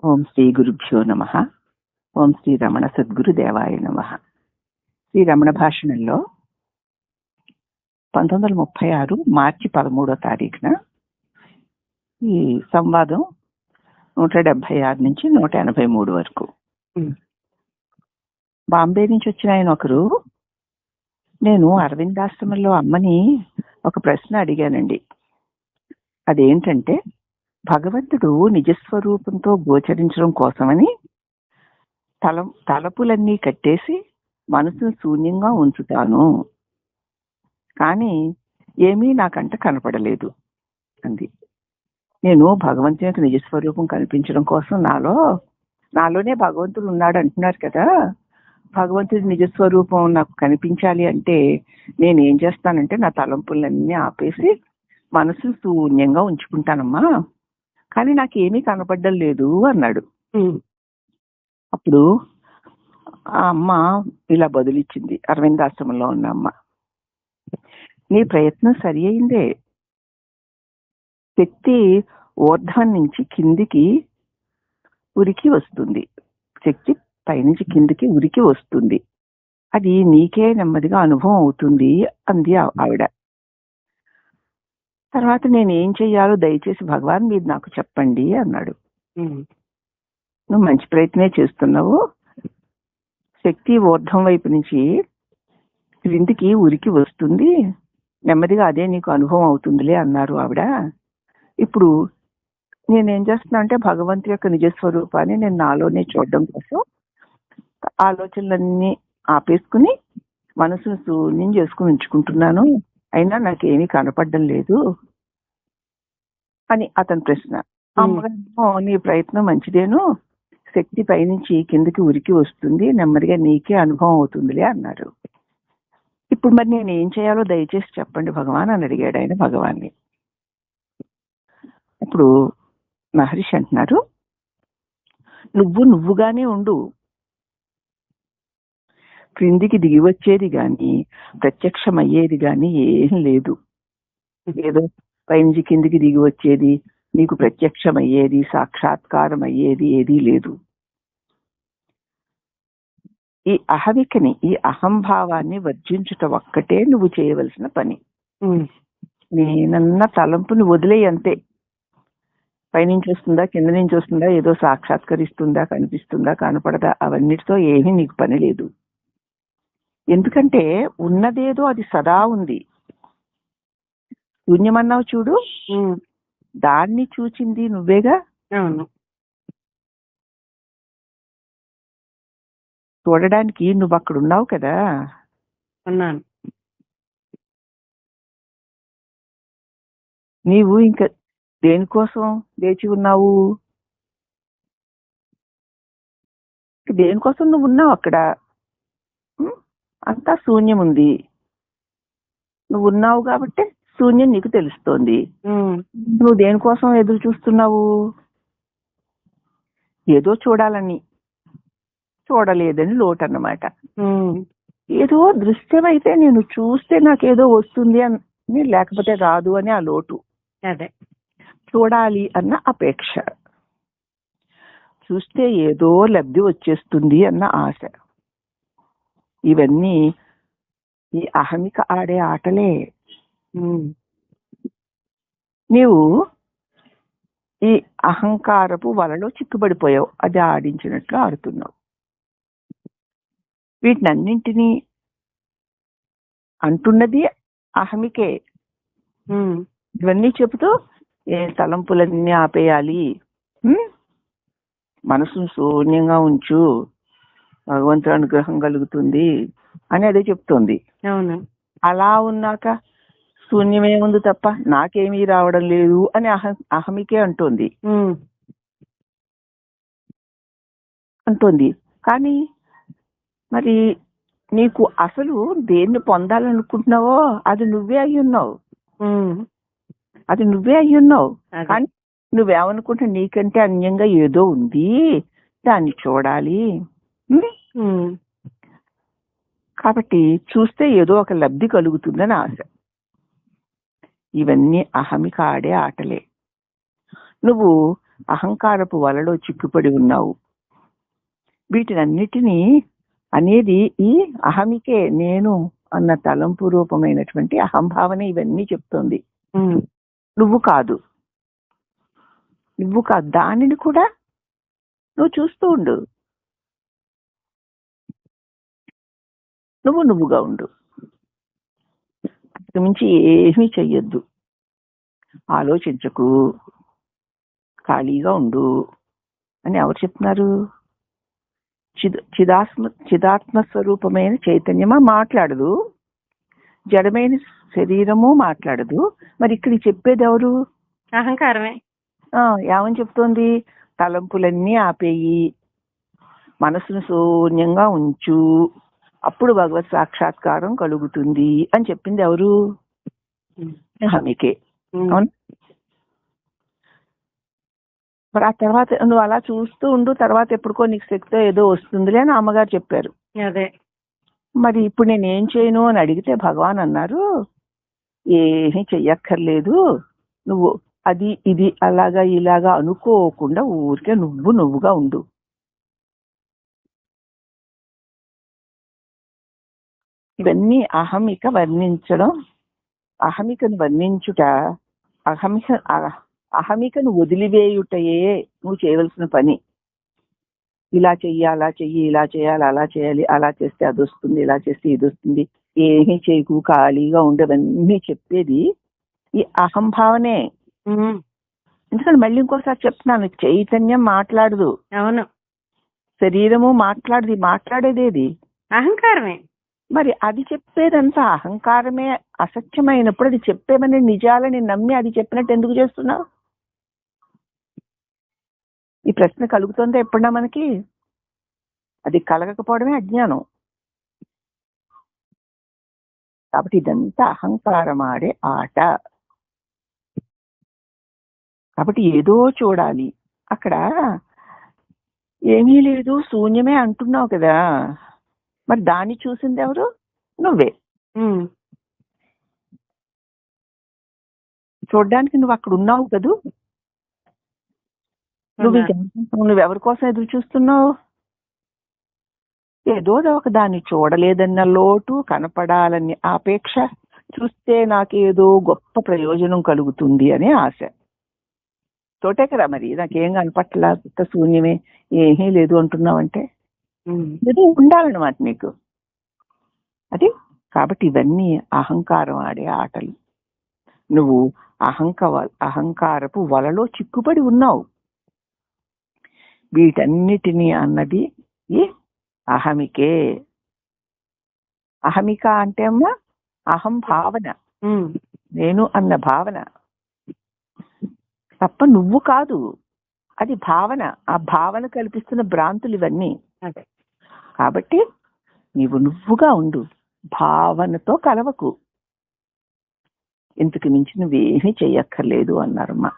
ఓం శ్రీ గురుభ్యో నమః. ఓం శ్రీ రమణ సద్గురుదేవాయ నమః. శ్రీ రమణ భాషణంలో 1936 మార్చి 13వ తారీఖున ఈ సంవాదం 176 నుంచి 183 వరకు. బాంబే నుంచి వచ్చిన ఆయన ఒకరు, నేను అరవిందాశ్రమంలో అమ్మని ఒక ప్రశ్న అడిగానండి. అదేంటంటే, భగవంతుడు నిజస్వరూపంతో గోచరించడం కోసమని తలపులన్నీ కట్టేసి మనసును శూన్యంగా ఉంచుతాను, కానీ ఏమీ నాకంట కనపడలేదు అంది. నేను భగవంతుని యొక్క నిజస్వరూపం కనిపించడం కోసం నాలోనే భగవంతుడు ఉన్నాడు అంటున్నారు కదా, భగవంతుడి నిజస్వరూపం నాకు కనిపించాలి అంటే నేనేం చేస్తానంటే నా తలంపులన్నీ ఆపేసి మనసు శూన్యంగా ఉంచుకుంటానమ్మా, కానీ నాకేమీ కనపడ్డం లేదు అన్నాడు. అప్పుడు ఆ అమ్మ ఇలా బదులిచ్చింది, అరవిందాశ్రమంలో ఉన్న అమ్మ, నీ ప్రయత్నం సరి అయిందే. శక్తి ఊర్ధ్వం నుంచి కిందికి ఉరికి వస్తుంది, శక్తి పైనుంచి కిందికి ఉరికి వస్తుంది, అది నీకే నెమ్మదిగా అనుభవం అవుతుంది అంది ఆవిడ. తర్వాత నేనేం చెయ్యాలో దయచేసి భగవాన్ మీరు నాకు చెప్పండి అన్నాడు. నువ్వు మంచి ప్రయత్నమే చేస్తున్నావు, శక్తి ఊర్ధ్వం వైపు నుంచి క్రిందికి ఉరికి వస్తుంది, నెమ్మదిగా అదే నీకు అనుభవం అవుతుందిలే అన్నారు ఆవిడ. ఇప్పుడు నేనేం చేస్తున్నా అంటే భగవంతుడి యొక్క నిజస్వరూపాన్ని నేను నాలోనే చూడడం కోసం ఆలోచనలన్నీ ఆపేసుకుని మనసును శూన్యం చేసుకుని ఉంచుకుంటున్నాను, అయినా నాకేమీ కనపడడం లేదు అని అతని ప్రశ్న. అమ్మగారు, నీ ప్రయత్నం మంచిదేను, శక్తి పైనుంచి కిందకి ఉరికి వస్తుంది, నెమ్మదిగా నీకే అనుభవం అవుతుందిలే అన్నారు. ఇప్పుడు మరి నేను ఏం చేయాలో దయచేసి చెప్పండి భగవాన్ అని అడిగాడు ఆయన భగవాన్ని. ఇప్పుడు మహర్షి అంటున్నారు, నువ్వుగానే ఉండు, క్రిందికి దిగి వచ్చేది గాని ప్రత్యక్షమయ్యేది గాని ఏం లేదు. ఏదో పైనుంచి కిందికి దిగి వచ్చేది, నీకు ప్రత్యక్షమయ్యేది, సాక్షాత్కారం అయ్యేది ఏదీ లేదు. ఈ అహమికని, ఈ అహంభావాన్ని వర్జించుట ఒక్కటే నువ్వు చేయవలసిన పని. నేనన్న తలంపుని వదిలేయి అంతే. పైనుంచి వస్తుందా కింద నుంచి వస్తుందా, ఏదో సాక్షాత్కరిస్తుందా కనిపిస్తుందా కనపడదా, అవన్నిటితో ఏమీ నీకు పని లేదు. ఎందుకంటే ఉన్నదేదో అది సదా ఉంది. శూన్యమన్నావు చూడు, దాన్ని చూచింది నువ్వేగా. చూడడానికి నువ్వు అక్కడ ఉన్నావు కదా. నీవు ఇంకా దేనికోసం లేచి ఉన్నావు? దేనికోసం నువ్వు ఉన్నావు అక్కడ? అంతా శూన్యం ఉంది, నువ్వు ఉన్నావు కాబట్టి శూన్యం నీకు తెలుస్తోంది. నువ్వు దేనికోసం ఎదురు చూస్తున్నావు? ఏదో చూడాలని, చూడలేదని లోటు అన్నమాట. ఏదో దృశ్యం అయితే నేను చూస్తే నాకేదో వస్తుంది అని, లేకపోతే రాదు అని ఆ లోటు. అదే చూడాలి అన్న అపేక్ష, చూస్తే ఏదో లబ్ధి వచ్చేస్తుంది అన్న ఆశ. ఇవన్నీ ఈ అహమిక ఆడే ఆటలే. నీవు ఈ అహంకారపు వలలో చిక్కుబడిపోయావు, అది ఆడించినట్లు ఆడుతున్నావు. వీటినన్నింటినీ అంటున్నది అహమికే. ఇవన్నీ చెబుతూ తలంపులన్నీ ఆపేయాలి, మనసును శూన్యంగా ఉంచు, భగవంతుడి అనుగ్రహం కలుగుతుంది అని అదే చెప్తోంది. అలా ఉన్నాక శూన్యమే ఉంది తప్ప నాకేమీ రావడం లేదు అని అహమికే అంటోంది. కానీ మరి నీకు అసలు దేన్ని పొందాలనుకుంటున్నావో అది నువ్వే అయి ఉన్నావు. కానీ నువ్వేమనుకుంటా నీకంటే అన్యంగా ఏదో ఉంది, దాన్ని చూడాలి, కాబట్టి చూస్తే ఏదో ఒక లబ్ధి కలుగుతుందని ఆశ. ఇవన్నీ అహమిక ఆడే ఆటలే. నువ్వు అహంకారపు వలలో చిక్కుపడి ఉన్నావు. వీటినన్నిటినీ అనేది ఈ అహమికే, నేను అన్న తలంపు రూపమైనటువంటి అహంభావన ఇవన్నీ చెప్తోంది. నువ్వు కాదు, నువ్వు కాదు, దానిని కూడా నువ్వు చూస్తూ ఉండు. నువ్వుగా ఉండు, అంతకు మించి ఏమీ చెయ్యొద్దు. ఆలోచించకు, ఖాళీగా ఉండు అని ఎవరు చెప్తున్నారు? చిదాత్మ స్వరూపమైన చైతన్యమా మాట్లాడదు, జడమైన శరీరము మాట్లాడదు. మరి ఇక్కడ చెప్పేది ఎవరు? అహంకారమే. ఏమని చెప్తోంది? తలంపులన్నీ ఆపేయి, మనసును శూన్యంగా ఉంచు, అప్పుడు భగవత్ సాక్షాత్కారం కలుగుతుంది అని చెప్పింది ఎవరు? అహమికే. అవును. మరి ఆ తర్వాత నువ్వు అలా చూస్తూ ఉండు, తర్వాత ఎప్పుడుకో నీకు శక్తి ఏదో వస్తుందిలే అని అమ్మగారు చెప్పారు. అదే మరి ఇప్పుడు నేనేం చేయను అని అడిగితే భగవాన్ అన్నారు, ఏమీ చెయ్యక్కర్లేదు, నువ్వు అది ఇది అలాగా ఇలాగా అనుకోకుండా ఊరికే నువ్వుగా ఉండు. ఇవన్నీ అహమిక వర్ణించడం, అహమికను వర్ణించుట, అహమికను వదిలివేయుటయే నువ్వు చేయవలసిన పని. ఇలా చెయ్యి, అలా చెయ్యి, ఇలా చేయాలి, అలా చేయాలి, అలా చేస్తే అది వస్తుంది, ఇలా చేస్తే ఇది వస్తుంది, ఏమీ చేయకు, ఖాళీగా ఉండేవన్నీ చెప్పేది ఈ అహంభావనే. ఎందుకంటే మళ్ళీ ఇంకోసారి చెప్తున్నాను, చైతన్యం మాట్లాడదు. అవును. శరీరము మాట్లాడదు. మాట్లాడేదేది? అహంకారమే. మరి అది చెప్పేదంతా అహంకారమే అసత్యమైనప్పుడు అది చెప్పేమని నిజాలని నమ్మి అది చెప్పినట్టు ఎందుకు చేస్తున్నావు? ఈ ప్రశ్న కలుగుతుందా ఎప్పుడన్నా మనకి? అది కలగకపోవడమే అజ్ఞానం. కాబట్టి ఇదంతా అహంకారం ఆడే ఆట. కాబట్టి ఏదో చూడాలి, అక్కడ ఏమీ లేదు శూన్యమే అంటున్నావు కదా, మరి దాన్ని చూసింది ఎవరు? నువ్వే. చూడ్డానికి నువ్వు అక్కడ ఉన్నావు కదూ. నువ్వెవరి కోసం ఎదురు చూస్తున్నావు? ఏదో ఒక దాన్ని చూడలేదన్న లోటు, కనపడాలని ఆపేక్ష, చూస్తే నాకేదో గొప్ప ప్రయోజనం కలుగుతుంది అనే ఆశ తోటే కదా. మరి నాకేం కనపట్లా, శూన్యమే, ఏమీ లేదు అంటున్నావంటే ఏదో ఉండాలన్నమాట నీకు. అది కాబట్టి ఇవన్నీ అహంకారం ఆడే ఆటలు. నువ్వు అహంకారపు వలలో చిక్కుపడి ఉన్నావు. వీటన్నిటినీ అన్నది ఈ అహమికే. అహమిక అంటే అమ్మా అహం భావన, నేను అన్న భావన తప్ప నువ్వు కాదు. అది భావన. ఆ భావన కల్పిస్తున్న భ్రాంతులు ఇవన్నీ. కాబట్టి నువ్వుగా ఉండు, భావనతో కలవకు. ఇంతకు మించి నువ్వేమీ చెయ్యక్కర్లేదు అన్నారమ్మా.